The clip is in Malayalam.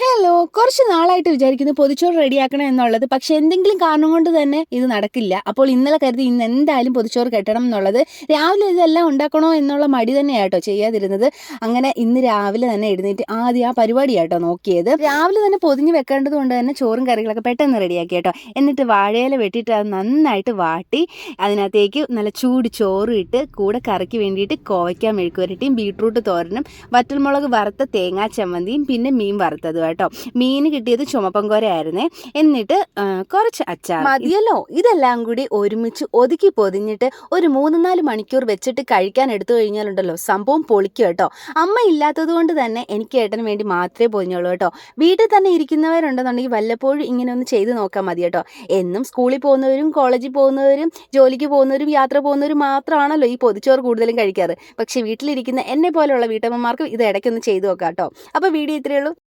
ഹലോ, കുറച്ച് നാളായിട്ട് വിചാരിക്കുന്നു പൊതിച്ചോറ് റെഡിയാക്കണം എന്നുള്ളത്. പക്ഷെ എന്തെങ്കിലും കാരണം കൊണ്ട് തന്നെ ഇത് നടക്കില്ല. അപ്പോൾ ഇന്നലെ കരുതി ഇന്ന് എന്തായാലും പൊതിച്ചോറ് കെട്ടണം എന്നുള്ളത്. രാവിലെ ഇതെല്ലാം ഉണ്ടാക്കണോ എന്നുള്ള മടി തന്നെയാട്ടോ ചെയ്യാതിരുന്നത്. അങ്ങനെ ഇന്ന് രാവിലെ തന്നെ എഴുന്നേറ്റ് ആദ്യം ആ പരിപാടിയാട്ടോ നോക്കിയത്. രാവിലെ തന്നെ പൊതിഞ്ഞ് വെക്കേണ്ടത് കൊണ്ട് തന്നെ ചോറും കറികളൊക്കെ പെട്ടെന്ന് റെഡിയാക്കി കേട്ടോ. എന്നിട്ട് വാഴയില വെട്ടിയിട്ട് അത് നന്നായിട്ട് വാട്ടി അതിനകത്തേക്ക് നല്ല ചൂട് ചോറും ഇട്ട് കൂടെ കറിക്ക് വേണ്ടിയിട്ട് കോവയ്ക്ക മെഴുക്കുവരട്ടിയും ബീട്രൂട്ട് തോരനും വറ്റൽമുളക് വറുത്ത തേങ്ങാ ചമ്മന്തിയും പിന്നെ മീൻ വറുത്തത് കേട്ടോ. മീൻ കിട്ടിയത് ചുമപ്പൻകോരയായിരുന്നേ. എന്നിട്ട് കുറച്ച് അച്ചാർ മതിയല്ലോ. ഇതെല്ലാം കൂടി ഒരുമിച്ച് ഒതുക്കി പൊതിഞ്ഞിട്ട് ഒരു 3-4 മണിക്കൂർ വെച്ചിട്ട് കഴിക്കാൻ എടുത്തു കഴിഞ്ഞാലുണ്ടല്ലോ സംഭവം പൊളിക്കും കേട്ടോ. അമ്മ ഇല്ലാത്തത് കൊണ്ട് തന്നെ എനിക്ക് ഏട്ടന് വേണ്ടി മാത്രമേ പൊതിഞ്ഞുള്ളൂ കേട്ടോ. വീട്ടിൽ തന്നെ ഇരിക്കുന്നവരുണ്ടെന്നുണ്ടെങ്കിൽ വല്ലപ്പോഴും ഇങ്ങനെ ഒന്ന് ചെയ്ത് നോക്കാൻ മതി കേട്ടോ. എന്നും സ്കൂളിൽ പോകുന്നവരും കോളേജിൽ പോകുന്നവരും ജോലിക്ക് പോകുന്നവരും യാത്ര പോകുന്നവരും മാത്രമാണല്ലോ ഈ പൊതിച്ചോറ് കൂടുതലും കഴിക്കാറ്. പക്ഷെ വീട്ടിലിരിക്കുന്ന എന്നെ പോലെയുള്ള വീട്ടമ്മമാർക്കും ഇത് ഇടയ്ക്കൊന്ന് ചെയ്ത് നോക്കാം കേട്ടോ. അപ്പോൾ വീഡിയോ ഇത്രയേ ഉള്ളൂ.